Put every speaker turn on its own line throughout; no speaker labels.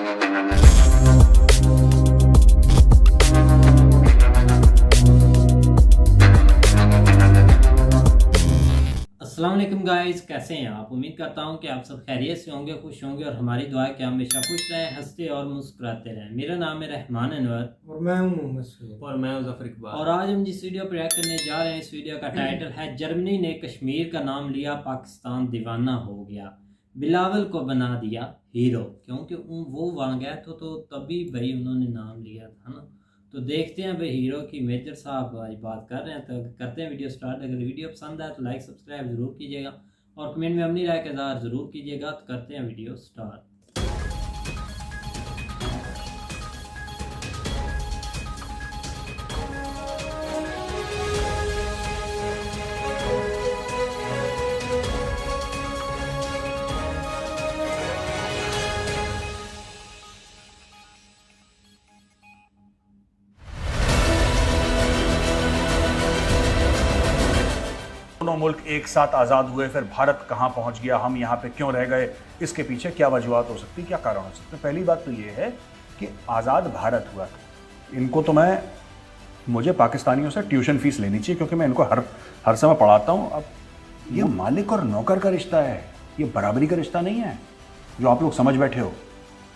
अस्सलाम वालेकुम गाइस, कैसे हैं आप। उम्मीद करता हूं कि आप सब खैरियत से होंगे, खुश होंगे और हमारी दुआ है कि हमेशा खुश रहें, हंसते और मुस्कुराते रहें। मेरा नाम है रहमान अनवर
और मैं हूं मोहम्मद सैयद
और मैं जफर इकबाल।
और आज हम जिस वीडियो पर रिएक्ट करने जा रहे हैं, इस वीडियो का टाइटल है जर्मनी ने कश्मीर का नाम लिया, पाकिस्तान दीवाना हो गया, बिलावल को बना दिया हीरो। क्योंकि वो वहाँ गए तो तभी भाई उन्होंने नाम लिया था ना। तो देखते हैं भाई हीरो की। मेजर साहब आज बात कर रहे हैं, तो करते हैं वीडियो स्टार्ट। अगर वीडियो पसंद आए तो लाइक सब्सक्राइब ज़रूर कीजिएगा और कमेंट में अपनी राय का इज़हार ज़रूर कीजिएगा। तो करते हैं वीडियो स्टार्ट।
दोनों मुल्क एक साथ आज़ाद हुए, फिर भारत कहाँ पहुँच गया, हम यहाँ पे क्यों रह गए, इसके पीछे क्या वजूहत हो सकती, क्या कारण हो सकते हैं। पहली बात तो ये है कि आज़ाद भारत हुआ था। इनको तो मुझे पाकिस्तानियों से ट्यूशन फीस लेनी चाहिए, क्योंकि मैं इनको हर समय पढ़ाता हूँ। अब ये मालिक और नौकर का रिश्ता है, ये बराबरी का रिश्ता नहीं है जो आप लोग समझ बैठे हो।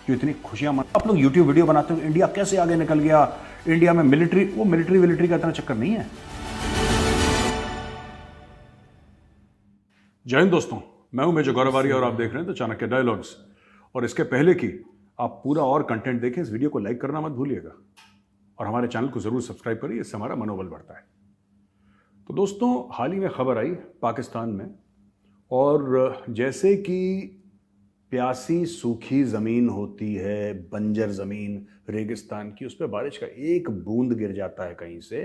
जो इतनी खुशियाँ आप लोग यूट्यूब वीडियो बनाते हो, इंडिया कैसे आगे निकल गया, इंडिया में मिलिट्री का इतना चक्कर नहीं है। जय हिंद दोस्तों, मैं हूं मेजर गौरवारी और आप देख रहे हैं तो चाणक्य डायलॉग्स। और इसके पहले कि आप पूरा और कंटेंट देखें, इस वीडियो को लाइक करना मत भूलिएगा और हमारे चैनल को जरूर सब्सक्राइब करिए, इससे हमारा मनोबल बढ़ता है। तो दोस्तों, हाल ही में खबर आई पाकिस्तान में, और जैसे कि प्यासी सूखी ज़मीन होती है, बंजर ज़मीन रेगिस्तान की, उस पर बारिश का एक बूंद गिर जाता है कहीं से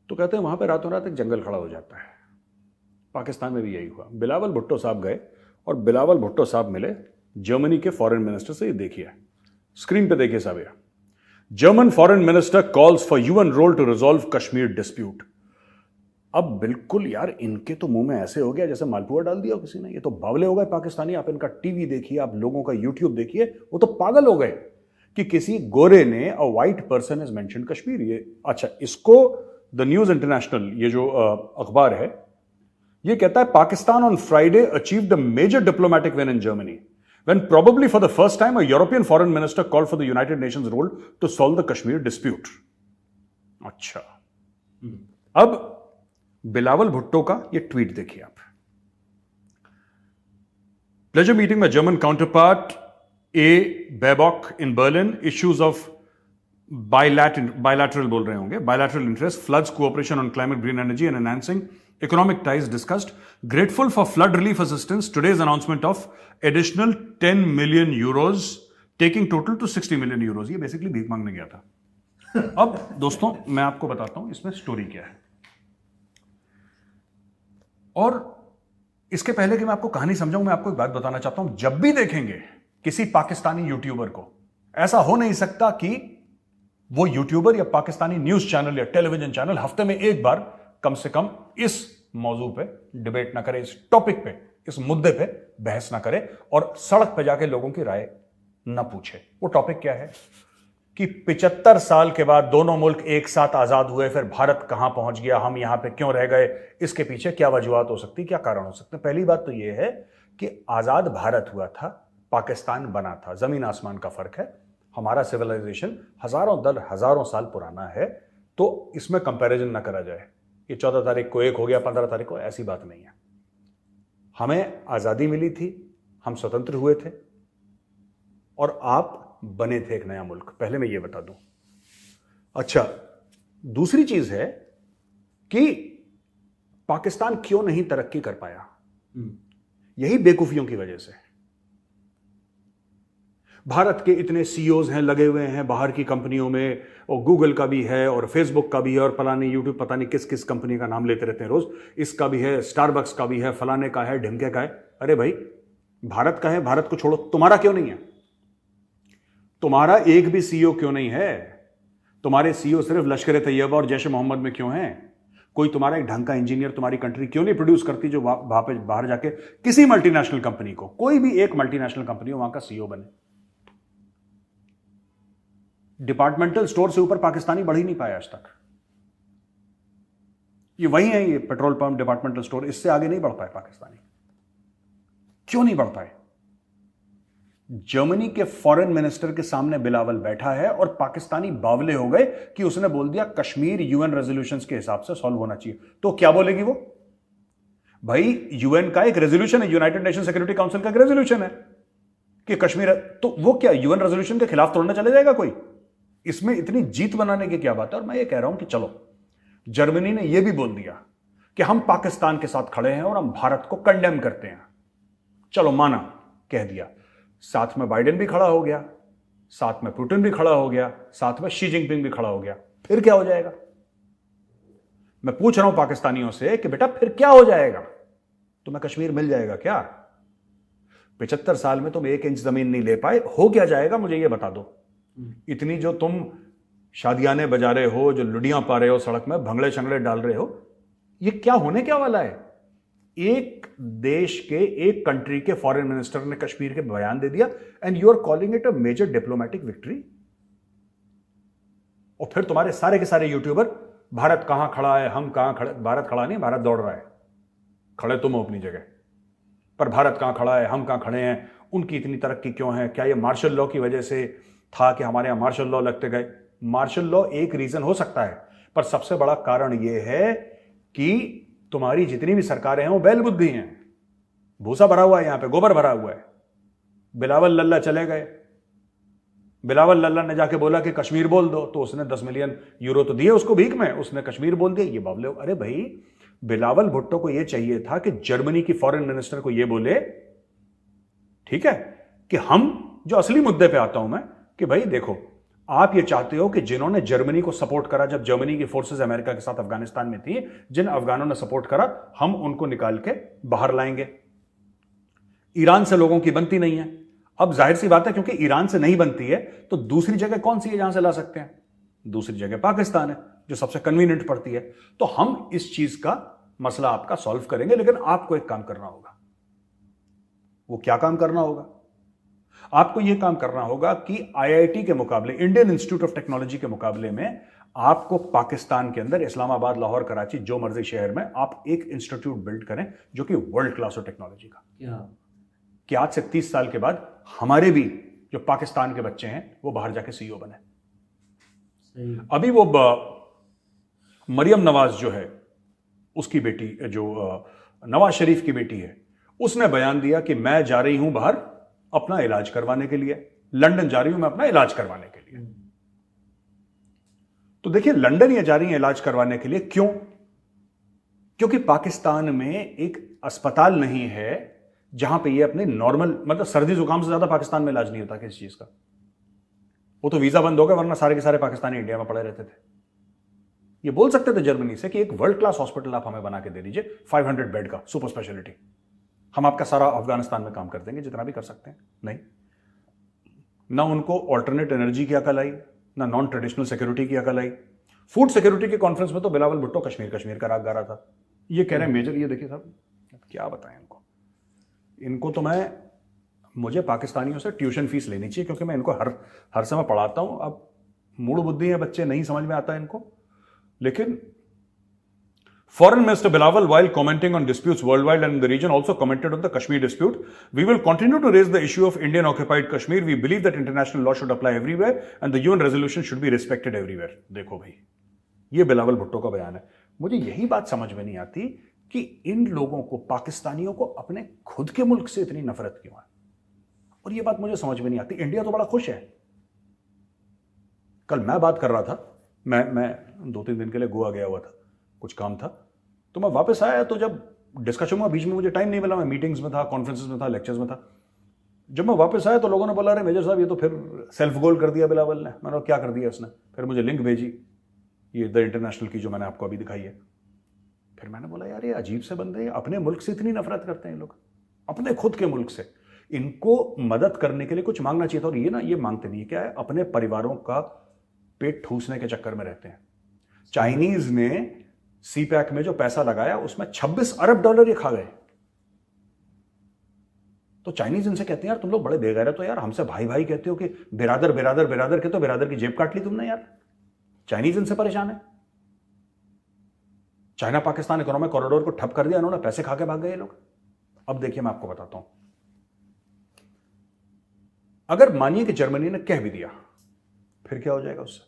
तो कहते हैं वहां पर रातों रात एक जंगल खड़ा हो जाता है। पाकिस्तान में भी यही हुआ। बिलावल भुट्टो साहब गए और बिलावल भुट्टो साहब मिले जर्मनी के फॉरेन मिनिस्टर से। ये देखिए स्क्रीन पे, देखिए साहब, German foreign minister calls for UN role to resolve Kashmir dispute. अब बिल्कुल यार, इनके तो मुंह में ऐसे हो गया जैसे मालपुआ डाल दिया किसी ने। ये तो बावले हो गए पाकिस्तानी। आप इनका टीवी देखिए, आप लोगों का यूट्यूब देखिए, वो तो पागल हो गए कि किसी गोरे ने, a white person has mention Kashmir. ये अच्छा, इसको द न्यूज इंटरनेशनल, ये जो अखबार है, ये कहता है Pakistan on Friday achieved a major diplomatic win in Germany when probably for the first time a European foreign minister call for the United Nations role to solve the Kashmir dispute. अच्छा, अब बिलावल भुट्टो का ये ट्वीट देखिए आप। Pleasure meeting my German counterpart A Baerbock in Berlin, issues of bilateral बोल रहे होंगे, bilateral interest, floods, cooperation on climate, green energy and enhancing economic ties discussed. Grateful for flood relief assistance. Today's announcement of additional 10 million euros, taking total to 60 million euros. ये basically भीख मांगने गया था। अब दोस्तों, मैं आपको बताता हूं इसमें स्टोरी क्या है। और इसके पहले कि मैं आपको कहानी समझाऊं, मैं आपको एक बात बताना चाहता हूं। जब भी देखेंगे किसी पाकिस्तानी यूट्यूबर को, ऐसा हो नहीं सकता कि वो यूट्यूबर या पाकिस्तानी न्यूज चैनल या टेलीविजन चैनल हफ्ते में एक बार कम से कम इस मौजू पे डिबेट ना करे, इस टॉपिक पे, इस मुद्दे पे बहस ना करे और सड़क पे जाके लोगों की राय ना पूछे। वो टॉपिक क्या है कि 75 साल के बाद दोनों मुल्क एक साथ आजाद हुए, फिर भारत कहां पहुंच गया, हम यहां पे क्यों रह गए, इसके पीछे क्या वजूहत हो सकती, क्या कारण हो सकते हैं। पहली बात तो यह है कि आजाद भारत हुआ था, पाकिस्तान बना था, जमीन आसमान का फर्क है। हमारा सिविलाइजेशन हजारों साल पुराना है, तो इसमें कंपैरिजन ना करा जाए। ये 14 तारीख को एक हो गया, 15 तारीख को, ऐसी बात नहीं है। हमें आजादी मिली थी, हम स्वतंत्र हुए थे और आप बने थे एक नया मुल्क। पहले मैं ये बता दूं। अच्छा, दूसरी चीज है कि पाकिस्तान क्यों नहीं तरक्की कर पाया, यही बेवकूफियों की वजह से। भारत के इतने सीईओज हैं, लगे हुए हैं बाहर की कंपनियों में, और गूगल का भी है और फेसबुक का भी है और फलाने यूट्यूब, पता नहीं किस किस कंपनी का नाम लेते रहते हैं रोज। इसका भी है, स्टारबक्स का भी है, फलाने का है, ढिमके का है। अरे भाई, भारत का है, भारत को छोड़ो, तुम्हारा क्यों नहीं है? तुम्हारा एक भी सीईओ क्यों नहीं है? तुम्हारे सीईओ सिर्फ लश्कर तैयबा और जैश मोहम्मद में क्यों हैं? कोई तुम्हारा एक ढंग का इंजीनियर तुम्हारी कंट्री क्यों नहीं प्रोड्यूस करती, जो वहां पे बाहर जाके किसी मल्टीनेशनल कंपनी को, कोई भी एक मल्टीनेशनल कंपनी हो, वहां का सीईओ बने? डिपार्टमेंटल स्टोर से ऊपर पाकिस्तानी बढ़ ही नहीं पाया आज तक। ये वही है, ये पेट्रोल पंप, डिपार्टमेंटल स्टोर, इससे आगे नहीं बढ़ पाए पाकिस्तानी। क्यों नहीं बढ़ पाए? जर्मनी के फॉरेन मिनिस्टर के सामने बिलावल बैठा है और पाकिस्तानी बावले हो गए कि उसने बोल दिया कश्मीर यूएन रेजोल्यूशंस के हिसाब से सॉल्व होना चाहिए। तो क्या बोलेगी वो? भाई यूएन का एक रेजोल्यूशन है, यूनाइटेड नेशन सिक्योरिटी काउंसिल का एक रेजोल्यूशन है कि कश्मीर, तो वो क्या यूएन रेजोल्यूशन के खिलाफ तोड़ने चले जाएगा कोई? इसमें इतनी जीत बनाने की क्या बात है? और मैं ये कह रहा हूं कि चलो, जर्मनी ने यह भी बोल दिया कि हम पाकिस्तान के साथ खड़े हैं और हम भारत को कंडेम करते हैं। चलो माना, कह दिया। साथ में बाइडेन भी खड़ा हो गया, साथ में पुतिन भी खड़ा हो गया, साथ में शी जिनपिंग भी खड़ा हो गया। फिर क्या हो जाएगा? मैं पूछ रहा हूं पाकिस्तानियों से कि बेटा फिर क्या हो जाएगा? तुम्हें कश्मीर मिल जाएगा क्या? 75 साल में तुम 1 इंच जमीन नहीं ले पाए, हो क्या जाएगा मुझे ये बता दो। इतनी जो तुम शादियाने बजा रहे हो, जो लुडियां पा रहे हो सड़क में, भंगड़े शंगड़े डाल रहे हो, ये क्या होने क्या वाला है? एक देश के, एक कंट्री के फॉरेन मिनिस्टर ने कश्मीर के बयान दे दिया and you are calling it a major diplomatic victory. और फिर तुम्हारे सारे के सारे यूट्यूबर भारत कहां खड़ा है, हम कहां खड़े। भारत खड़ा नहीं, भारत दौड़ रहा है। खड़े तुम हो अपनी जगह, पर भारत कहां खड़ा है, हम कहां खड़े हैं, उनकी इतनी तरक्की क्यों है? क्या यह मार्शल लॉ की वजह से था कि हमारे यहां मार्शल लॉ लगते गए? मार्शल लॉ एक रीजन हो सकता है, पर सबसे बड़ा कारण यह है कि तुम्हारी जितनी भी सरकारें हैं वो बैल बुद्धि हैं। भूसा भरा हुआ है, यहां पे गोबर भरा हुआ है। बिलावल लल्ला चले गए, बिलावल लल्ला ने जाके बोला कि कश्मीर बोल दो, तो उसने 10 मिलियन यूरो तो दिए उसको भीख में, उसने कश्मीर बोल दिया। ये बावले, अरे भाई बिलावल भुट्टो को यह चाहिए था कि जर्मनी की फॉरेन मिनिस्टर को यह बोले, ठीक है, कि हम जो असली मुद्दे पे आता हूं मैं, कि भाई देखो, आप ये चाहते हो कि जिन्होंने जर्मनी को सपोर्ट करा जब जर्मनी की फोर्सेस अमेरिका के साथ अफगानिस्तान में थी, जिन अफगानों ने सपोर्ट करा, हम उनको निकाल के बाहर लाएंगे। ईरान से लोगों की बनती नहीं है। अब जाहिर सी बात है, क्योंकि ईरान से नहीं बनती है, तो दूसरी जगह कौन सी है जहां से ला सकते हैं? दूसरी जगह पाकिस्तान है, जो सबसे कन्वीनियंट पड़ती है। तो हम इस चीज का मसला आपका सॉल्व करेंगे, लेकिन आपको एक काम करना होगा। वो क्या काम करना होगा? आपको यह काम करना होगा कि आईआईटी के मुकाबले, इंडियन इंस्टीट्यूट ऑफ टेक्नोलॉजी के मुकाबले में, आपको पाकिस्तान के अंदर इस्लामाबाद, लाहौर, कराची, जो मर्जी शहर में आप एक इंस्टीट्यूट बिल्ड करें जो कि वर्ल्ड क्लास हो टेक्नोलॉजी का। कि आज से 30 साल के बाद हमारे भी जो पाकिस्तान के बच्चे हैं वो बाहर जाके सीईओ बने।
सही।
अभी वो मरियम नवाज जो है, उसकी बेटी, जो नवाज शरीफ की बेटी है, उसने बयान दिया कि मैं जा रही हूं बाहर अपना इलाज करवाने के लिए, लंदन जा रही हूं मैं अपना इलाज करवाने के लिए। तो देखिए, लंदन ये जा रही है इलाज करवाने के लिए, क्यों? क्योंकि पाकिस्तान में एक अस्पताल नहीं है जहां पे ये अपने नॉर्मल, मतलब सर्दी जुकाम से ज्यादा पाकिस्तान में इलाज नहीं होता किसी चीज का। वो तो वीजा बंद हो गया, वरना सारे के सारे पाकिस्तानी इंडिया में पड़े रहते थे। ये बोल सकते थे जर्मनी से कि एक वर्ल्ड क्लास हॉस्पिटल आप हमें बना के दे दीजिए, 500 बेड का, सुपर स्पेशलिटी, हम आपका सारा अफगानिस्तान में काम कर देंगे जितना भी कर सकते हैं। नहीं, ना उनको ऑल्टरनेट एनर्जी की अकल आई, ना नॉन ट्रेडिशनल सिक्योरिटी की अकल आई। फूड सिक्योरिटी के कॉन्फ्रेंस में तो बिलावल भुट्टो कश्मीर कश्मीर का राग गा रहा था। ये कह रहे हैं मेजर, ये देखिए साहब, क्या बताएं इनको तो मुझे पाकिस्तानियों से ट्यूशन फीस लेनी चाहिए, क्योंकि मैं इनको हर समय पढ़ाता हूं। अब मूड बुद्धि है बच्चे, नहीं समझ में आता है इनको। लेकिन Foreign Minister Bilawal, while commenting on disputes worldwide and in the region, also commented on the Kashmir dispute. We will continue to raise the issue of Indian-occupied Kashmir. We believe that international law should apply everywhere and the UN resolution should be respected everywhere. देखो भाई, ये बिलावल भुट्टो का बयान है। मुझे यही बात समझ में नहीं आती कि इन लोगों को, पाकिस्तानियों को, अपने खुद के मुल्क से इतनी नफरत क्यों है। और ये बात मुझे समझ में नहीं आती। इंडिया तो बड़ा खुश है। कल मैं बात कर रहा था, मैं 2-3 दिन के लिए गोवा गया हुआ था, कुछ काम था, तो मैं वापस आया, तो जब डिस्कशन हुआ, बीच में मुझे टाइम नहीं मिला, मैं मीटिंग्स में था, कॉन्फ्रेंसेस में था, लेक्चर्स में था। जब मैं वापस आया तो लोगों ने बोला, अरे मेजर साहब ये तो फिर सेल्फ गोल कर दिया बिलावल ने। मैंने कहा क्या कर दिया उसने? फिर मुझे लिंक भेजी, ये द इंटरनेशनल की जो मैंने आपको अभी दिखाई है। फिर मैंने बोला यार ये अजीब से बंदे, अपने मुल्क से इतनी नफरत करते हैं लोग, अपने खुद के मुल्क से। इनको मदद करने के लिए कुछ मांगना चाहिए था, और ये ना, ये मांगते नहीं। क्या है, अपने परिवारों का पेट ठूसने के चक्कर में रहते हैं। चाइनीज ने सीपैक में जो पैसा लगाया उसमें $26 अरब ये खा गए। तो चाइनीज इनसे कहते हैं यार तुम लोग बड़े बेगैरत हो यार, हमसे भाई भाई कहते हो कि बिरादर बिरादर बिरादर के, तो बिरादर की जेब काट ली तुमने यार। चाइनीज इनसे परेशान है। चाइना पाकिस्तान इकोनॉमिक कॉरिडोर को ठप कर दिया इन्होंने, पैसे खा के भाग गए ये लोग। अब देखिए मैं आपको बताता हूं, अगर मानिए कि जर्मनी ने कह भी दिया, फिर क्या हो जाएगा उससे?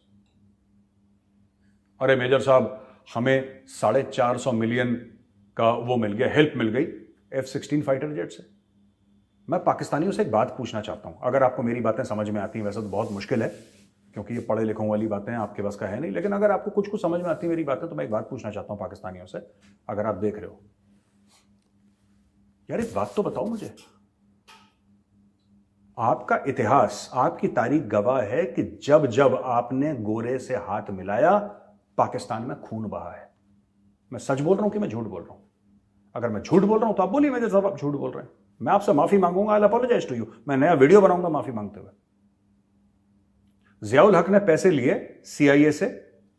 अरे मेजर साहब हमें 450 मिलियन का वो मिल गया, हेल्प मिल गई F-16 फाइटर जेट से। मैं पाकिस्तानियों से एक बात पूछना चाहता हूं, अगर आपको मेरी बातें समझ में आती हैं, वैसे तो बहुत मुश्किल है क्योंकि ये पढ़े लिखों वाली बातें हैं, आपके बस का है नहीं, लेकिन अगर आपको कुछ कुछ समझ में आती है मेरी बातें, तो मैं एक बात पूछना चाहता हूं पाकिस्तानियों से, अगर आप देख रहे हो यार, एक बात तो बताओ मुझे, आपका इतिहास, आपकी तारीख गवाह है कि जब जब आपने गोरे से हाथ मिलाया पाकिस्तान में खून बहा है। मैं सच बोल रहा हूं कि मैं झूठ बोल रहा हूं? अगर मैं झूठ बोल रहा हूं तो आप बोलिए मेरे साहब आप झूठ बोल रहे हैं, मैं आपसे माफी मांगूंगा, आई अपोलोजाइज टू यू, मैं नया वीडियो बनाऊंगा माफी मांगते हुए। जियाउल हक ने पैसे लिए CIA से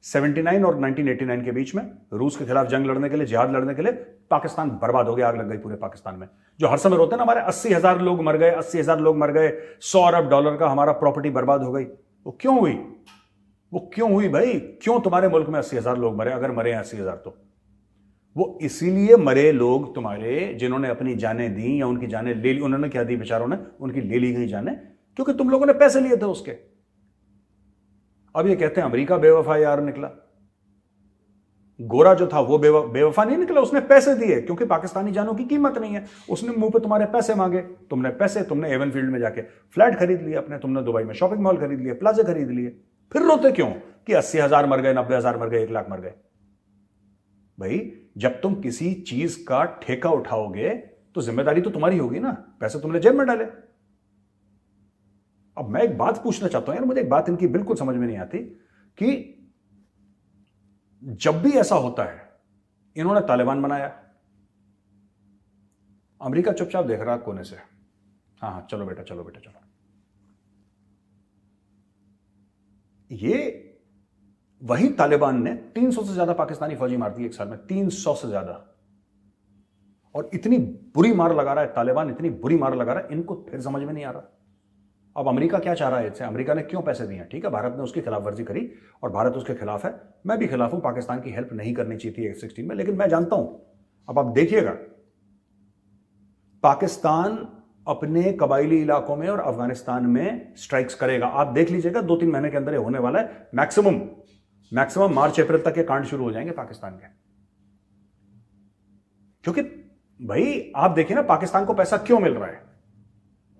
79 और 1989 के बीच में रूस के खिलाफ जंग लड़ने के लिए, जिहाद लड़ने के लिए। पाकिस्तान बर्बाद हो गया, आग लग गई पूरे पाकिस्तान में। जो हर समय रोते हैं ना हमारे 80,000 लोग मर गए, 80,000 लोग मर गए, $100 अरब का हमारा प्रॉपर्टी बर्बाद हो गई, वो क्यों हुई? वो क्यों हुई भाई? क्यों तुम्हारे मुल्क में 80,000 लोग मरे? अगर मरे 80,000 तो वो इसीलिए मरे लोग तुम्हारे, जिन्होंने अपनी जानें दी या उनकी जानें ले ली। उन्होंने क्या दी बेचारों ने? उनकी ले ली गई जानें, क्योंकि तुम लोगों ने पैसे लिए थे उसके। अब ये कहते हैं अमेरिका बेवफा यार निकला। गोरा जो था वो बेवफा नहीं निकला, उसने पैसे दिए, क्योंकि पाकिस्तानी जानों की कीमत नहीं है। उसने मुंह पे तुम्हारे पैसे मांगे, तुमने पैसे, तुमने एवन फील्ड में जाके फ्लैट खरीद लिया अपने, तुमने दुबई में शॉपिंग मॉल खरीद लिए, प्लाजा खरीद लिए। फिर रोते क्यों कि 80,000 मर गए, 90,000 मर गए, 1 लाख मर गए? भाई जब तुम किसी चीज का ठेका उठाओगे तो जिम्मेदारी तो तुम्हारी होगी ना, पैसे तुमने जेब में डाले। अब मैं एक बात पूछना चाहता हूं यार, मुझे एक बात इनकी बिल्कुल समझ में नहीं आती कि जब भी ऐसा होता है, इन्होंने तालिबान बनाया, अमेरिका चुपचाप देख रहा कोने से, हाँ हाँ चलो बेटा चलो बेटा चलो। ये वही तालिबान ने 300 से ज्यादा पाकिस्तानी फौजी मार दिए एक साल में, 300 से ज्यादा। और इतनी बुरी मार लगा रहा है तालिबान, इतनी बुरी मार लगा रहा है, इनको फिर समझ में नहीं आ रहा। अब अमेरिका क्या चाह रहा है इससे? अमेरिका ने क्यों पैसे दिए? ठीक है, भारत ने उसकी खिलाफ वर्जी करी और भारत उसके खिलाफ है, मैं भी खिलाफ हूं, पाकिस्तान की हेल्प नहीं करनी चाहिए थी F-16 में, लेकिन मैं जानता हूं, अब आप देखिएगा, पाकिस्तान अपने कबायली इलाकों में और अफगानिस्तान में स्ट्राइक्स करेगा। आप देख लीजिएगा, 2-3 महीने के अंदर ये होने वाला है। मैक्सिमम मार्च अप्रैल तक के कांड शुरू हो जाएंगे पाकिस्तान के। क्योंकि भाई आप देखिए ना, पाकिस्तान को पैसा क्यों मिल रहा है?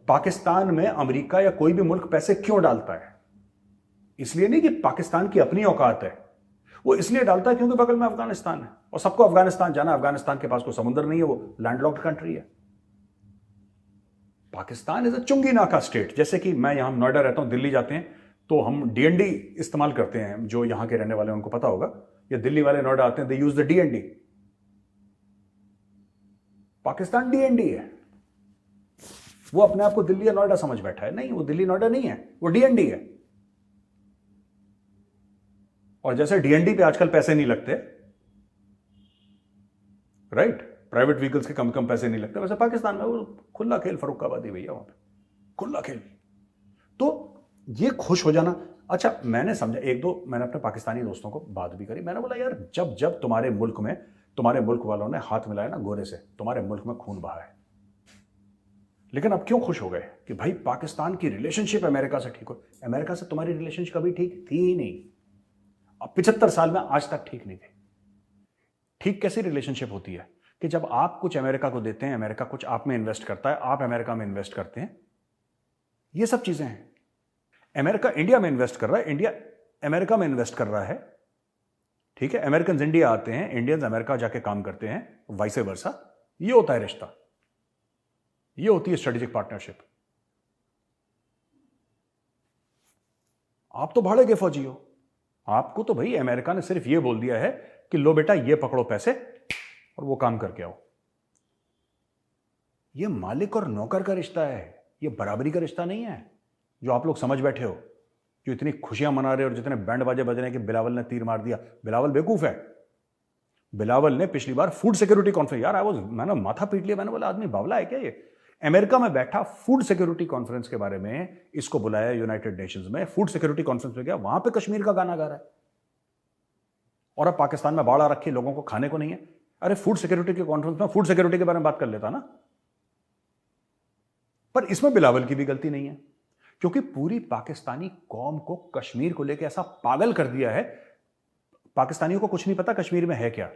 पाकिस्तान में अमेरिका या कोई भी मुल्क पैसे क्यों डालता है? इसलिए नहीं कि पाकिस्तान की अपनी औकात है, वो इसलिए डालता है क्योंकि बगल में अफगानिस्तान है और सबको अफगानिस्तान जाना। अफगानिस्तान के पास कोई समुद्र नहीं है, वो लैंडलॉक्ड कंट्री है। पाकिस्तान इज अ चुंगी नाका स्टेट। जैसे कि मैं यहां नोएडा रहता हूं, दिल्ली जाते हैं तो हम DND इस्तेमाल करते हैं, जो यहां के रहने वाले हैं उनको पता होगा, या दिल्ली वाले नोएडा आते हैं, they use the DND। Pakistan DND है, वो अपने आप को दिल्ली या नोएडा समझ बैठा है। नहीं, वो दिल्ली नोएडा नहीं है, वो DND है। और जैसे DND पे आजकल पैसे नहीं लगते, राइट, प्राइवेट व्हीकल्स के कम पैसे नहीं लगते, वैसे पाकिस्तान में वो खुला खेल, फरुखाबादी भैया, वहां पे खुला खेल। तो ये खुश हो जाना। अच्छा, मैंने समझा, मैंने अपने पाकिस्तानी दोस्तों को बात भी करी, मैंने बोला यार जब जब तुम्हारे मुल्क वालों ने हाथ मिलाया ना गोरे से, तुम्हारे मुल्क में खून बहा है। लेकिन अब क्यों खुश हो गए कि भाई पाकिस्तान की रिलेशनशिप अमेरिका से ठीक हो? अमेरिका से तुम्हारी रिलेशनशिप कभी ठीक थी ही नहीं। अब 75 साल में आज तक ठीक नहीं थी। ठीक कैसी रिलेशनशिप होती है कि जब आप कुछ अमेरिका को देते हैं, अमेरिका कुछ आप में इन्वेस्ट करता है, आप अमेरिका में इन्वेस्ट करते हैं, ये सब चीजें हैं। अमेरिका इंडिया में इन्वेस्ट कर रहा है, इंडिया अमेरिका में इन्वेस्ट कर रहा है, ठीक है। अमेरिकन इंडिया आते हैं, इंडियंस अमेरिका जाके काम करते हैं, वाइस वर्सा। ये होता है रिश्ता, ये होती है स्ट्रेटेजिक पार्टनरशिप। आप तो भाड़े के फौजी हो, आपको तो भाई अमेरिका ने सिर्फ ये बोल दिया है कि लो बेटा ये पकड़ो पैसे और वो काम करके आओ। ये मालिक और नौकर का रिश्ता है, ये बराबरी का रिश्ता नहीं है जो आप लोग समझ बैठे हो, जो इतनी खुशियां मना रहे हो और जितने बैंड बाजे बज रहे हैं कि बिलावल ने तीर मार दिया। बिलावल बेवकूफ है। बिलावल ने पिछली बार फूड सिक्योरिटी कॉन्फ्रेंस, यार मैंने माथा पीट लिया, मैंने बोला आदमी बावला है क्या ये? अमेरिका में बैठा फूड सिक्योरिटी कॉन्फ्रेंस के बारे में इसको बुलाया यूनाइटेड नेशंस में, फूड सिक्योरिटी कॉन्फ्रेंस में गया, वहां पे कश्मीर का गाना गा रहा है। और अब पाकिस्तान में बाढ़ आ रखी, लोगों को खाने को नहीं है। अरे फूड सिक्योरिटी के कॉन्फ्रेंस में फूड सिक्योरिटी के बारे में बात कर लेता ना। पर इसमें बिलावल की भी गलती नहीं है, क्योंकि पूरी पाकिस्तानी कौम को कश्मीर को लेकर ऐसा पागल कर दिया है, पाकिस्तानियों को कुछ नहीं पता कश्मीर में है क्या।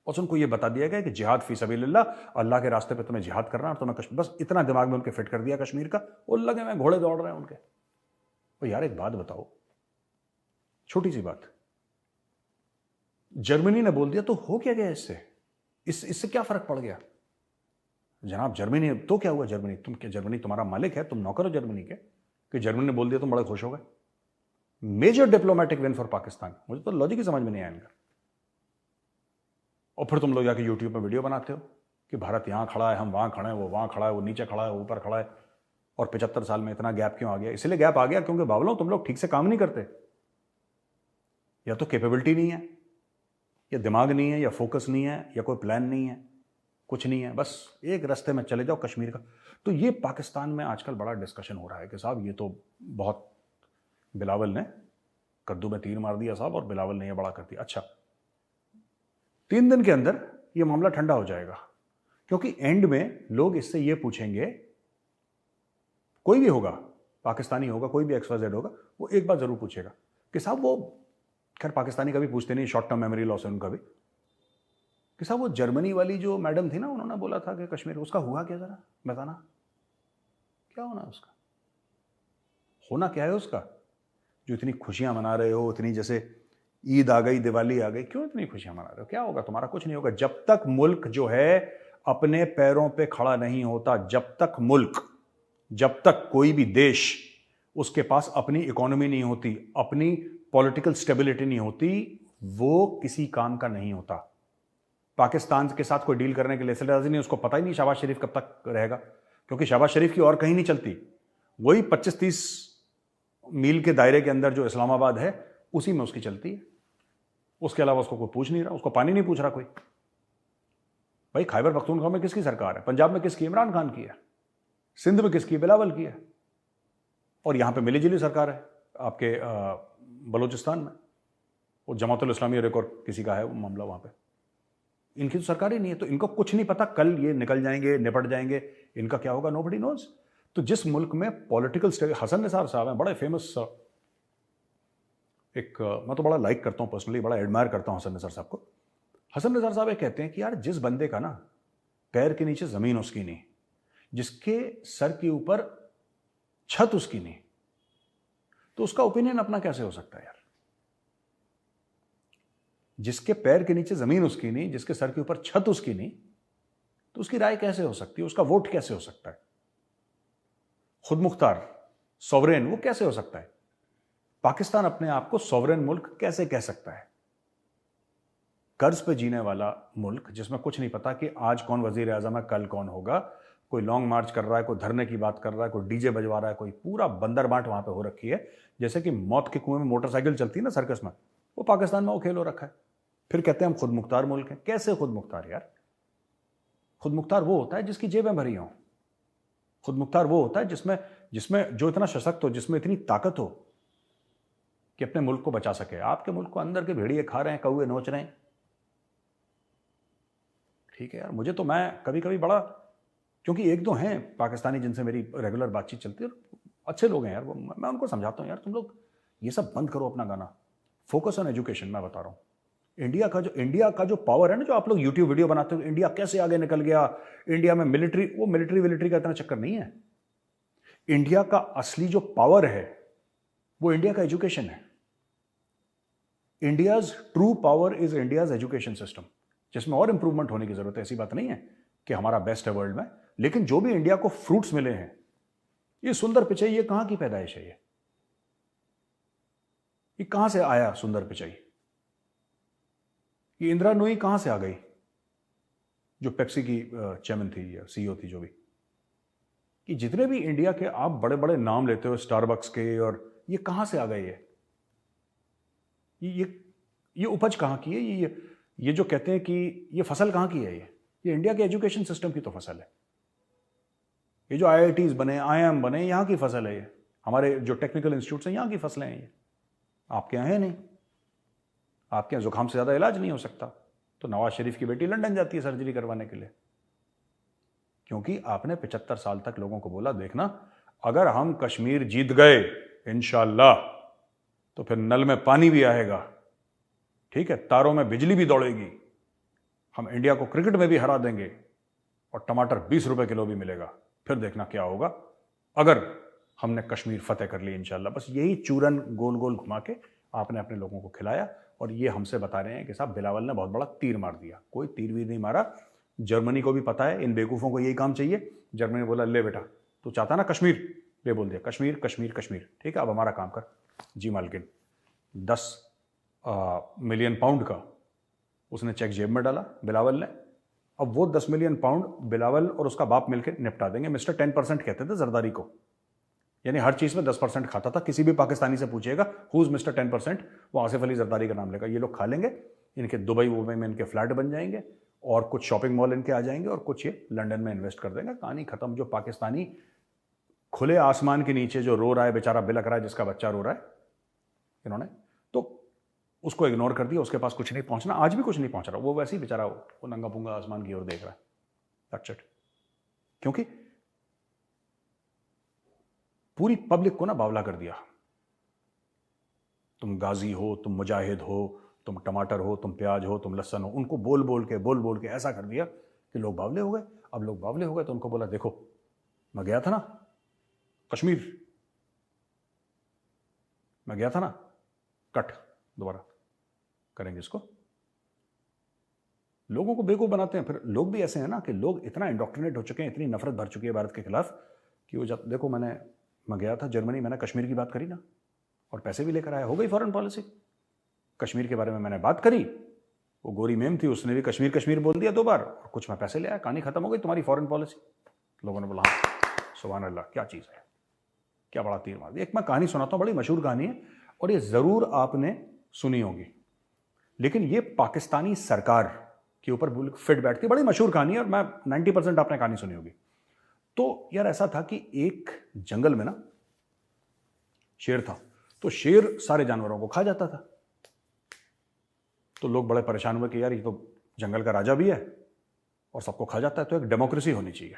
और उनको यह बता दिया गया कि जिहाद फी सबीलिल्लाह, अल्लाह के रास्ते पे तुम्हें जिहाद करना, और तुम्हें कश्मीर, बस इतना दिमाग में उनके फिट कर दिया कश्मीर का। वो लगे में घोड़े दौड़ रहे हैं उनके। तो यार एक बात बताओ, छोटी सी बात, जर्मनी ने बोल दिया तो हो क्या गया इससे? इससे क्या फर्क पड़ गया जनाब? जर्मनी तो क्या हुआ? जर्मनी, तुम क्या, जर्मनी तुम्हारा मालिक है, तुम नौकर हो जर्मनी के, कि जर्मनी ने बोल दिया तुम बड़े खुश हो गए? Major diplomatic win for Pakistan. मुझे तो लॉजिक ही समझ में नहीं आया इनका। और फिर तुम लोग जाके यूट्यूब में वीडियो बनाते हो कि भारत यहां खड़ा है, हम वहां खड़े हैं, वो वहां खड़ा है, वो नीचे खड़ा है, वो ऊपर खड़ा है। और 75 साल में इतना गैप क्यों आ गया? इसलिए गैप आ गया क्योंकि बावलों तुम लोग ठीक से काम नहीं करते। या तो कैपेबिलिटी नहीं है, या दिमाग नहीं है, या फोकस नहीं है, या कोई प्लान नहीं है, कुछ नहीं है, बस एक रास्ते में चले जाओ कश्मीर का। तो ये पाकिस्तान में आजकल बड़ा डिस्कशन हो रहा है कि साहब ये तो बहुत, बिलावल ने कद्दू में तीर मार दिया साहब, और बिलावल ने ये बड़ा कर दिया। अच्छा, 3 दिन के अंदर ये मामला ठंडा हो जाएगा, क्योंकि एंड में लोग इससे ये पूछेंगे, कोई भी होगा, पाकिस्तानी होगा, कोई भी XYZ होगा, वो एक बात जरूर पूछेगा कि साहब वो, खैर पाकिस्तानी कभी पूछते नहीं, शॉर्ट टर्म मेमोरी लॉस है उनका भी, कि साहब वो जर्मनी वाली जो मैडम थी ना, उन्होंने बोला था कि कश्मीर, उसका हुआ क्या? जरा बताना, क्या होना उसका? होना क्या है उसका जो इतनी खुशियां मना रहे हो, इतनी जैसे ईद आ गई, दिवाली आ गई, क्यों इतनी खुशियां मना रहे हो? क्या होगा तुम्हारा? कुछ नहीं होगा। जब तक मुल्क जो है अपने पैरों पे खड़ा नहीं होता, जब तक कोई भी देश, उसके पास अपनी इकोनॉमी नहीं होती, अपनी पॉलिटिकल स्टेबिलिटी नहीं होती, वो किसी काम का नहीं होता। पाकिस्तान के साथ कोई डील करने के लिए राजी नहीं, उसको पता ही नहीं शहबाज शरीफ कब तक रहेगा, क्योंकि शहबाज शरीफ की और कहीं नहीं चलती। वही 25-30 मील के दायरे के अंदर जो इस्लामाबाद है, उसी में उसकी चलती है। उसके अलावा उसको कोई पूछ नहीं रहा, उसको पानी नहीं पूछ रहा कोई। भाई खैबर पख्तूनख्वा में किसकी सरकार है? पंजाब में किसकी? इमरान खान की है। सिंध में किसकी? बिलावल की है। और यहां पे मिली जुली सरकार है आपके बलूचिस्तान में, वो जमातुल इस्लामी और एक और किसी का है वो मामला वहां पे। इनकी तो सरकार ही नहीं है, तो इनको कुछ नहीं पता कल ये निकल जाएंगे, निपट जाएंगे, इनका क्या होगा, नोबडी नोज। तो जिस मुल्क में पॉलिटिकल हसन निसार साहब हैं, बड़े फेमस, मैं तो बड़ा लाइक करता हूं पर्सनली, बड़ा एडमायर करता हूं हसन निसार साहब को। हसन निसार साहब ये कहते हैं कि यार जिस बंदे का ना पैर के नीचे जमीन उसकी नहीं, जिसके सर के ऊपर छत उसकी नहीं, तो उसका ओपिनियन अपना कैसे हो सकता है यार? जिसके पैर के नीचे जमीन उसकी नहीं, जिसके सर के ऊपर छत उसकी नहीं, तो उसकी राय कैसे हो सकती है? उसका वोट कैसे हो सकता है? खुद मुख्तार, सॉवरेन, वो कैसे हो सकता है? पाकिस्तान अपने आप को सॉवरेन मुल्क कैसे कह सकता है? कर्ज पे जीने वाला मुल्क, जिसमें कुछ नहीं पता कि आज कौन वजीर आजम है, कल कौन होगा। कोई लॉन्ग मार्च कर रहा है, कोई धरने की बात कर रहा है, कोई डीजे बजवा रहा है, कोई पूरा बंदरबाट वहां पे हो रखी है। जैसे कि मौत के कुएं में मोटरसाइकिल चलती है ना सर्कस में, वो पाकिस्तान में वो खेल हो रखा है। फिर कहते हैं हम खुद मुख्तार मुल्क हैं। कैसे खुद मुख्तार यार? खुद मुख्तार वो होता है जिसकी जेबें भरी हों। खुद मुख्तार वो होता है जिसमें जो इतना सशक्त हो, जिसमें इतनी ताकत हो कि अपने मुल्क को बचा सके। आपके मुल्क को अंदर के भेड़िए खा रहे हैं, कौए नोच रहे हैं। ठीक है यार, मुझे तो, मैं कभी कभी बड़ा, क्योंकि एक दो हैं पाकिस्तानी जिनसे मेरी रेगुलर बातचीत चलती है, अच्छे लोग हैं यार, मैं उनको समझाता हूँ यार तुम लोग ये सब बंद करो अपना गाना, फोकस ऑन एजुकेशन। मैं बता रहा हूँ इंडिया का जो पावर है ना, जो आप लोग यूट्यूब वीडियो बनाते हो, इंडिया कैसे आगे निकल गया, इंडिया में मिलिट्री, वो मिलिट्री का इतना चक्कर नहीं है। इंडिया का असली जो पावर है वो इंडिया का एजुकेशन है। India's true power is India's education system, जिसमें और इंप्रूवमेंट होने की जरूरत है। ऐसी बात नहीं है कि हमारा बेस्ट है वर्ल्ड में, लेकिन जो भी इंडिया को फ्रूट्स मिले हैं, ये सुंदर पिचई, ये कहां की पैदाइश है? ये कहां से आया सुंदर पिचई? ये इंदिरा नूई कहां से आ गई, जो पेप्सी की चेयरमैन थी या CEO थी, जो भी, कि जितने भी इंडिया के आप बड़े बड़े नाम लेते हो, स्टारबक्स के, और ये कहां से आ गए? ये उपज कहां की है? ये जो कहते हैं कि ये फसल कहां की है, ये इंडिया के एजुकेशन सिस्टम की तो फसल है। ये जो IITs बने, IIM बने, यहाँ की फसल है ये। हमारे जो टेक्निकल इंस्टीट्यूट्स हैं यहाँ की फसलें हैं ये, आपके यहाँ है नहीं। आपके यहाँ जुकाम से ज़्यादा इलाज नहीं हो सकता, तो नवाज शरीफ की बेटी लंदन जाती है सर्जरी करवाने के लिए, क्योंकि आपने 75 साल तक लोगों को बोला देखना अगर हम कश्मीर जीत गए इंशाअल्लाह तो फिर नल में पानी भी आएगा, ठीक है, तारों में बिजली भी दौड़ेगी, हम इंडिया को क्रिकेट में भी हरा देंगे और टमाटर 20 रुपए किलो भी मिलेगा। फिर देखना क्या होगा अगर हमने कश्मीर फतेह कर ली इंशाअल्लाह। बस यही चूरन गोल गोल घुमा के आपने अपने लोगों को खिलाया और ये हमसे बता रहे हैं कि साहब बिलावल ने बहुत बड़ा तीर मार दिया। कोई तीर भी नहीं मारा, जर्मनी को भी पता है इन बेवकूफ़ों को यही काम चाहिए। जर्मनी ने बोला ले बेटा तू चाहता ना कश्मीर, ले बोल दिया कश्मीर कश्मीर कश्मीर, ठीक है अब हमारा काम कर। जी मालकिन 10 मिलियन पाउंड का उसने चेक जेब में डाला बिलावल ने। अब वो 10 मिलियन पाउंड बिलावल और उसका बाप मिलकर निपटा देंगे। मिस्टर 10% कहते थे जरदारी को, यानी हर चीज़ में 10% खाता था। किसी भी पाकिस्तानी से पूछिएगा हु इज मिस्टर 10%, वो आसिफ अली जरदारी का नाम लेगा। ये लोग खा लेंगे, इनके दुबई में इनके फ्लैट बन जाएंगे और कुछ शॉपिंग मॉल इनके आ जाएंगे और कुछ ये लंदन में इन्वेस्ट कर देंगे, कहानी खत्म। जो पाकिस्तानी खुले आसमान के नीचे जो रो रहा है बेचारा, बिलक रहा है, जिसका बच्चा रो रहा है, इन्होंने तो उसको इग्नोर कर दिया। उसके पास कुछ नहीं पहुंचना, आज भी कुछ नहीं पहुंच रहा, वो वैसे ही बेचारा वो नंगा पुंगा आसमान की ओर देख रहा है। That's it. क्योंकि पूरी पब्लिक को ना बावला कर दिया। तुम गाजी हो, तुम मुजाहिद हो, तुम टमाटर हो, तुम प्याज हो, तुम लहसन हो, उनको बोल बोल के ऐसा कर दिया कि लोग बावले हो गए। अब लोग बावले हो गए तो उनको बोला देखो मैं गया था ना कश्मीर, मैं गया था ना, कट दोबारा करेंगे इसको। लोगों को बेवकूफ बनाते हैं। फिर लोग भी ऐसे हैं ना कि लोग इतना इंडोक्ट्रिनेट हो चुके हैं, इतनी नफरत भर चुकी है भारत के खिलाफ कि वो जब देखो मैं गया था जर्मनी, मैंने कश्मीर की बात करी ना और पैसे भी लेकर आया, हो गई फॉरेन पॉलिसी। कश्मीर के बारे में मैंने बात करी, वो गोरी मेम थी उसने भी कश्मीर कश्मीर बोल दिया 2 बार और कुछ मैं पैसे ले आया, कहानी खत्म हो गई तुम्हारी फॉरेन पॉलिसी। लोगों ने बोला हाँ सुभान अल्लाह क्या चीज़ है, क्या बड़ा तीर मार दिया। एक मैं कहानी सुनाता हूँ, बड़ी मशहूर कहानी है और ये ज़रूर आपने सुनी होगी, लेकिन ये पाकिस्तानी सरकार के ऊपर फिट बैठती, बड़ी मशहूर कहानी है और मैं 90% आपने कहानी सुनी होगी। तो यार ऐसा था कि एक जंगल में ना शेर था, तो शेर सारे जानवरों को खा जाता था। तो लोग बड़े परेशान हुए कि यार ये तो जंगल का राजा भी है और सबको खा जाता है, तो एक डेमोक्रेसी होनी चाहिए।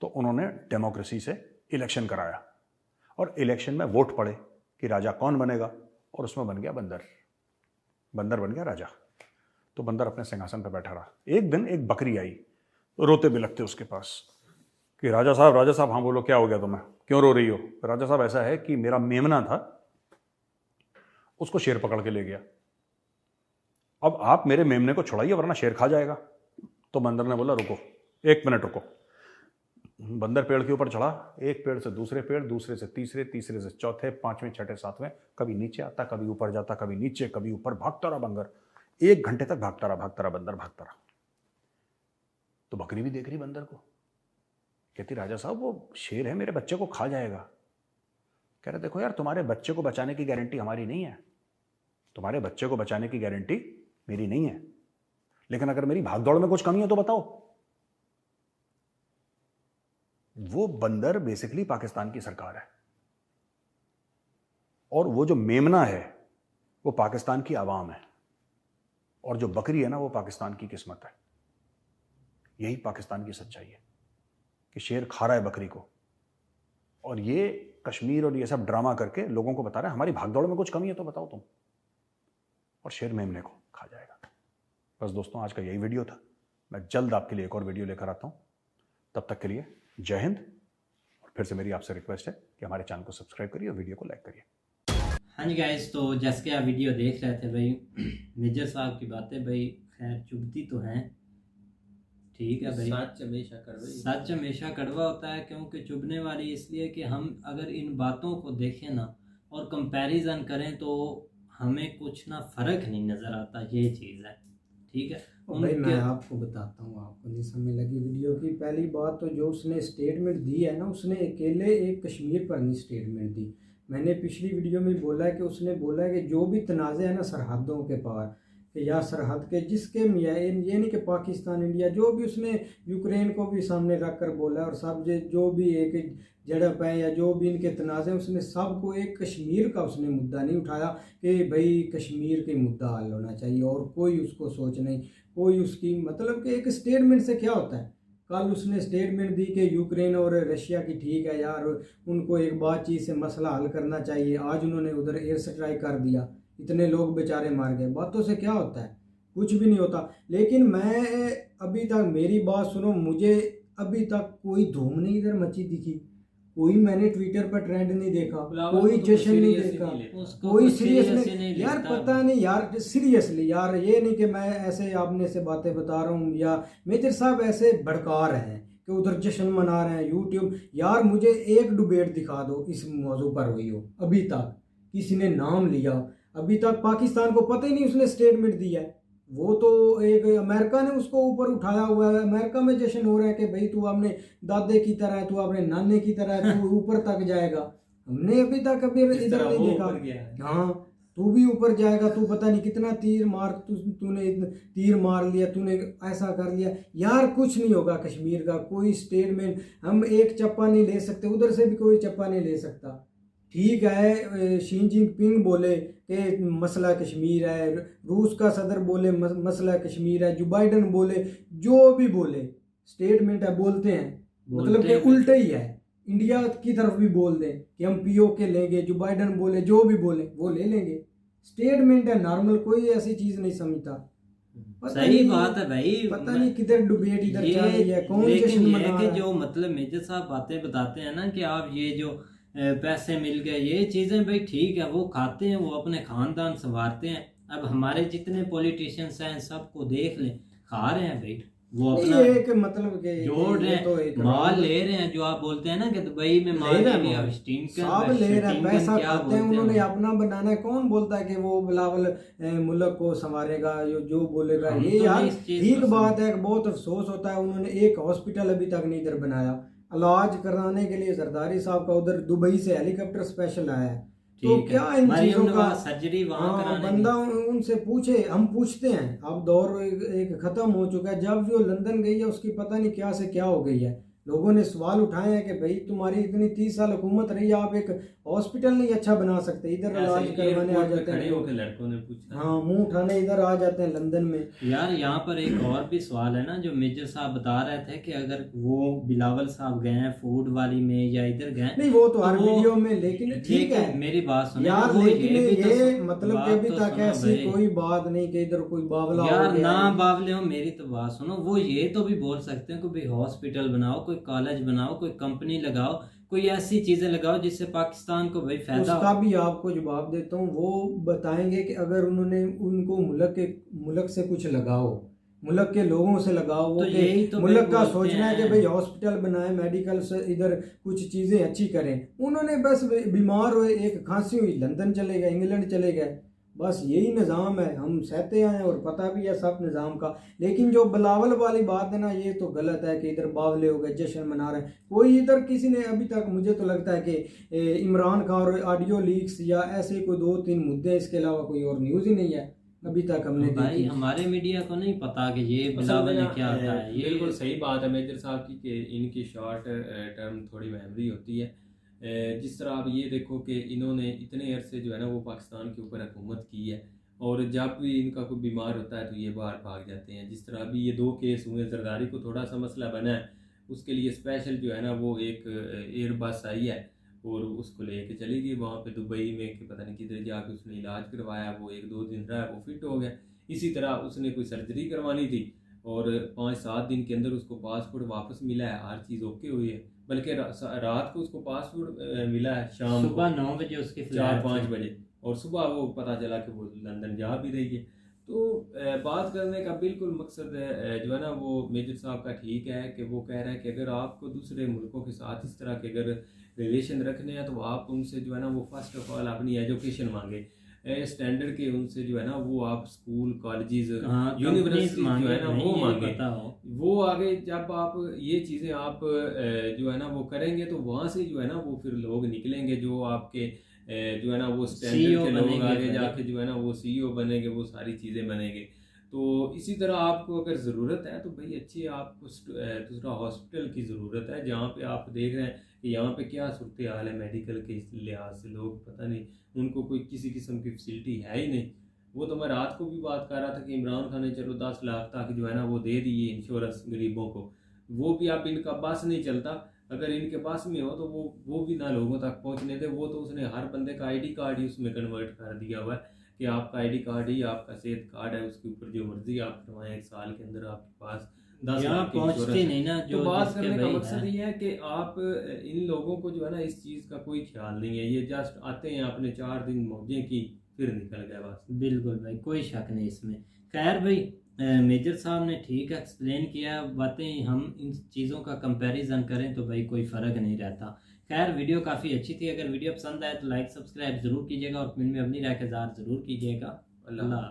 तो उन्होंने डेमोक्रेसी से इलेक्शन कराया और इलेक्शन में वोट पड़े कि राजा कौन बनेगा, और उसमें बन गया बंदर। बंदर बन गया राजा। तो बंदर अपने सिंहासन पर बैठा रहा। एक दिन एक बकरी आई, रोते बिलखते उसके पास कि राजा साहब, हाँ बोलो क्या हो गया तुम्हें, क्यों रो रही हो। राजा साहब ऐसा है कि मेरा मेमना था, उसको शेर पकड़ के ले गया, अब आप मेरे मेमने को छुड़ाइए वरना शेर खा जाएगा। तो बंदर ने बोला रुको 1 मिनट रुको। बंदर पेड़ के ऊपर चढ़ा, एक पेड़ से दूसरे पेड़, दूसरे से तीसरे, तीसरे से चौथे, 5वें, 6ठे, 7वें, कभी नीचे आता, कभी ऊपर जाता, कभी नीचे, कभी ऊपर, भागता रहा बंदर। 1 घंटे तक भागता रहा बंदर, भागता रहा। तो बकरी भी देख रही बंदर को, कहती राजा साहब वो शेर है, मेरे बच्चे को खा जाएगा। कह रहे देखो यार तुम्हारे बच्चे को बचाने की गारंटी हमारी नहीं है, तुम्हारे बच्चे को बचाने की गारंटी मेरी नहीं है, लेकिन अगर मेरी भागदौड़ में कुछ कमी है तो बताओ। वो बंदर बेसिकली पाकिस्तान की सरकार है और वो जो मेमना है वो पाकिस्तान की आवाम है और जो बकरी है ना वो पाकिस्तान की किस्मत है। यही पाकिस्तान की सच्चाई है कि शेर खा रहा है बकरी को, और ये कश्मीर और ये सब ड्रामा करके लोगों को बता रहा है हमारी भागदौड़ में कुछ कमी है तो बताओ तुम, और शेर मेमने को खा जाएगा। बस दोस्तों आज का यही वीडियो था। मैं जल्द आपके लिए एक और वीडियो लेकर आता हूं, तब तक के लिए जय हिंद। और फिर से मेरी आपसे रिक्वेस्ट है कि हमारे चैनल को सब्सक्राइब करिए और वीडियो को लाइक करिए।
हाँ जी गाइस, तो जैसे कि आप वीडियो देख रहे थे भाई, मेजर साहब की बातें भाई खैर चुभती तो हैं, ठीक है भाई, सच हमेशा कड़वा होता है। क्योंकि चुभने वाली इसलिए कि हम अगर इन बातों को देखें ना और कंपैरिजन करें तो हमें कुछ ना फर्क नहीं नज़र आता, ये चीज़ है, ठीक है।
भाई मैं आपको बताता हूँ, आपको नहीं समझ लगी वीडियो की। पहली बात तो जो उसने स्टेटमेंट दी है ना, उसने अकेले एक कश्मीर पर नहीं स्टेटमेंट दी। मैंने पिछली वीडियो में बोला है कि उसने बोला है कि जो भी तनाज़े है ना सरहदों के पार, कि या सरहद के जिसके ये नहीं कि पाकिस्तान इंडिया जो भी उसने यूक्रेन को भी सामने रख कर बोला और सब जो भी एक झड़प है या जो भी इनके तनाज़े उसने सबको एक कश्मीर का उसने मुद्दा नहीं उठाया कि भाई कश्मीर के मुद्दा हल होना चाहिए और कोई उसको सोच नहीं, कोई उसकी मतलब कि एक स्टेटमेंट से क्या होता है। कल उसने स्टेटमेंट दी कि यूक्रेन और रशिया की ठीक है यार, उनको एक बातचीत से मसला हल करना चाहिए। आज उन्होंने उधर एयर स्ट्राइक कर दिया, इतने लोग बेचारे मार गए। बातों से क्या होता है, कुछ भी नहीं होता। लेकिन मैं अभी तक, मेरी बात सुनो, मुझे अभी तक कोई धूम नहीं इधर मची दिखी, कोई मैंने ट्विटर पर ट्रेंड नहीं देखा, कोई जश्न नहीं देखा, कोई सीरियस नहीं यार। पता नहीं यार, सीरियसली यार, ये नहीं कि मैं ऐसे आपने से बातें बता रहा हूँ या मेजर साहब ऐसे भड़का रहे हैं कि उधर जश्न मना रहे हैं यूट्यूब। यार मुझे एक डिबेट दिखा दो इस मौजू पर हुई हो, अभी तक किसी ने नाम लिया, अभी तक पाकिस्तान को पता ही नहीं उसने स्टेटमेंट दिया है। वो तो एक अमेरिका ने उसको ऊपर उठाया हुआ है, अमेरिका में जश्न हो रहा है कि भाई तू अपने दादे की तरह है, तू अपने नाने की तरह है, तू ऊपर तक जाएगा। हमने अभी तक कभी इधर नहीं देखा। हाँ, तू भी ऊपर जाएगा, तू पता नहीं कितना तीर मार, तूने तीर मार लिया, तूने ऐसा कर लिया। यार कुछ नहीं होगा कश्मीर का, कोई स्टेटमेंट हम एक चप्पा नहीं ले सकते, उधर से भी कोई चप्पा नहीं ले सकता। ठीक है, शी जिनपिंग बोले कि मसला कश्मीर है, रूस का सदर बोले मसला कश्मीर है, जो बाइडन बोले, जो भी बोले स्टेटमेंट है, बोलते हैं, मतलब कि उल्टे ही है। इंडिया की तरफ भी बोल दें कि हम पीओके लेंगे, जो बाइडन बोले, जो भी बोले वो ले लेंगे। स्टेटमेंट है नॉर्मल, कोई ऐसी चीज नहीं समझता।
सही बात है भाई,
पता नहीं किधर डिबेट इधर चल रही है, कौन
लेकिन ये है कि जो मतलब मेजर साहब बातें बताते हैं ना कि आप ये जो पैसे मिल गए, ये चीजें भाई ठीक है, वो खाते हैं, वो अपने खानदान संवारते हैं। अब हमारे जितने पॉलिटिशियंस हैं सबको देख लें, खा रहे हैं भाई, वो अपना
एक मतलब के
जोड़ रहे हैं, तो माल ले रहे हैं। जो आप बोलते हैं ना कि दुबई में माल ले लिया,
सब ले रहे हैं, पैसा खाते हैं, उन्होंने अपना बनाना है। कौन बोलता है कि वो बिलावल मुल्क को संवारेगा, जो बोलेगा ये यार ठीक बात है। बहुत अफसोस होता है, उन्होंने एक हॉस्पिटल अभी तक नहीं इधर बनाया। इलाज कराने के लिए जरदारी साहब का उधर दुबई से हेलीकॉप्टर स्पेशल आया है, तो क्या इन चीजों का
सर्जरी वहां कराने
बंदा उनसे पूछे, हम पूछते हैं। अब दौर एक खत्म हो चुका है, जब जो लंदन गई है उसकी पता नहीं क्या से क्या हो गई है। लोगों ने सवाल उठाए हैं कि भाई तुम्हारी इतनी 30 साल हुकूमत रही है, आप एक हॉस्पिटल नहीं अच्छा बना सकते, इधर इलाज करवाने आ जाते हैं।
लड़कों ने पूछा,
हाँ, मुंह उठाने इधर आ जाते हैं लंदन में।
यार यहाँ पर एक और भी सवाल है ना, जो मेजर साहब बता रहे थे कि अगर वो बिलावल साहब गए हैं फूड वाली में या इधर गए,
नहीं वो तो हर वीडियो में, लेकिन ठीक है
मेरी बात सुनो
यार, लेकिन ये मतलब कि अभी तक ऐसी कोई बात नहीं कि इधर कोई बावला
यार ना बावले हो, मेरी तो बात सुनो। वो ये तो भी बोल सकते हैं कि भाई हॉस्पिटल बनाओ, कोई कॉलेज बनाओ, कोई कंपनी लगाओ, कोई ऐसी चीजें लगाओ जिससे पाकिस्तान को भाई फायदा।
उसका भी आपको जवाब देता हूँ। वो बताएंगे कि अगर उन्होंने उनको मुल्क से कुछ लगाओ, मुल्क के लोगों से लगाओ, वो तो मुल्क का सोचना है कि भाई हॉस्पिटल बनाए, मेडिकल से इधर कुछ चीजें अच्छी करें। उन्होंने बस बीमार हुए, एक खांसी हुई, लंदन चले गए, इंग्लैंड चले गए, बस यही निज़ाम है। हम सहते आए और पता भी है सब निज़ाम का। लेकिन जो बिलावल वाली बात है ना, ये तो गलत है कि इधर बावले हो गए, जश्न मना रहे हैं। कोई इधर किसी ने अभी तक, मुझे तो लगता है कि इमरान खान और ऑडियो लीक्स या ऐसे कोई 2-3 मुद्दे, इसके अलावा कोई और न्यूज़ ही नहीं है अभी तक हमने
भाई। हमारे मीडिया को नहीं पता कि ये बिलावल ने क्या होता है। ये
बिल्कुल सही बात है मेजर साहब की कि इनकी शॉर्ट टर्म थोड़ी मेमोरी होती है। जिस तरह आप ये देखो कि इन्होंने इतने अरसे जो है ना वो पाकिस्तान के ऊपर हुकूमत की है, और जब भी इनका कोई बीमार होता है तो ये बाहर भाग जाते हैं। जिस तरह अभी ये 2 केस हुए, जरदारी को थोड़ा सा मसला बना है, उसके लिए स्पेशल जो है ना वो एक एयर बस आई है और उसको लेके चली गई वहाँ पे दुबई में, कि पता नहीं किधर जाके उसने इलाज करवाया, वो 1-2 दिन रहा, वो फिट हो गया। इसी तरह उसने कोई सर्जरी करवानी थी और 5-7 दिन के अंदर उसको पासपोर्ट वापस मिला है, हर चीज़ ओके हुई है। बल्कि रात को उसको पासपोर्ट मिला है, शाम
सुबह 9 बजे उसके
4-5 बजे, और सुबह वो पता चला कि वो लंदन जा भी रही है। तो बात करने का बिल्कुल मकसद जो है ना वो मेजर साहब का ठीक है कि वो कह रहे हैं कि अगर आपको दूसरे मुल्कों के साथ इस तरह के अगर रिलेशन रखने हैं तो आप उनसे जो है ना वो फर्स्ट ऑफ ऑल अपनी एजुकेशन मांगे। स्टैंडर्ड के उनसे जो है ना वो आप स्कूल कॉलेजेस
हाँ,
यूनिवर्सिटी
companies
जो है ना
मांगे,
वो
नहीं, ये
मांगे,
पता हो।
वो आगे जब आप ये चीज़ें आप जो है ना वो करेंगे तो वहाँ से जो है ना वो फिर लोग निकलेंगे जो आपके जो है ना वो स्टैंडर्ड
CEO
के लोग
बनेंगे
आगे
पहले।
जाके जो है ना वो CEO बनेंगे, वो सारी चीज़ें बनेंगे। तो इसी तरह आपको अगर ज़रूरत है तो भाई अच्छी आपको दूसरा हॉस्पिटल की ज़रूरत है, जहाँ पे आप देख रहे हैं कि यहाँ पे क्या सूरत हाल है मेडिकल के लिहाज से, लोग पता नहीं उनको कोई किसी किस्म की फैसिलिटी है ही नहीं। वो तो मैं रात को भी बात कर रहा था कि इमरान खान ने चलो 10 लाख तक जो है ना वो दे दिए इंश्योरेंस गरीबों को, वो भी आप इनका बस नहीं चलता, अगर इनके पास में हो तो वो भी ना लोगों तक पहुंचने दे। वो तो उसने हर बंदे का आईडी कार्ड ही उसमें कन्वर्ट कर दिया हुआ है कि आपका आईडी कार्ड ही आपका सेहत कार्ड है, उसके ऊपर जो मर्जी आप करवाएं, 1 साल के अंदर आपके पास 10
यहाँ
लाख की
पहुंचते
इंश्योरेंस।
नहीं ना,
तो
जो
बात
जिसके
करने का
भाई
मकसद
है।
ये है कि आप इन लोगों को जो है ना इस चीज़ का कोई ख्याल नहीं है, ये जस्ट आते हैं अपने 4 दिन मौजें की फिर निकल गए बस।
बिल्कुल भाई, कोई शक नहीं इसमें। खैर भाई, मेजर साहब ने ठीक एक्सप्लेन किया बातें, हम इन चीज़ों का कंपैरिजन करें तो भाई कोई फ़र्क नहीं रहता। खैर वीडियो काफ़ी अच्छी थी, अगर वीडियो पसंद आए तो लाइक सब्सक्राइब ज़रूर कीजिएगा और कमेंट में अपनी राय का इज़हार ज़रूर कीजिएगा।
अल्लाह
अल्लाह।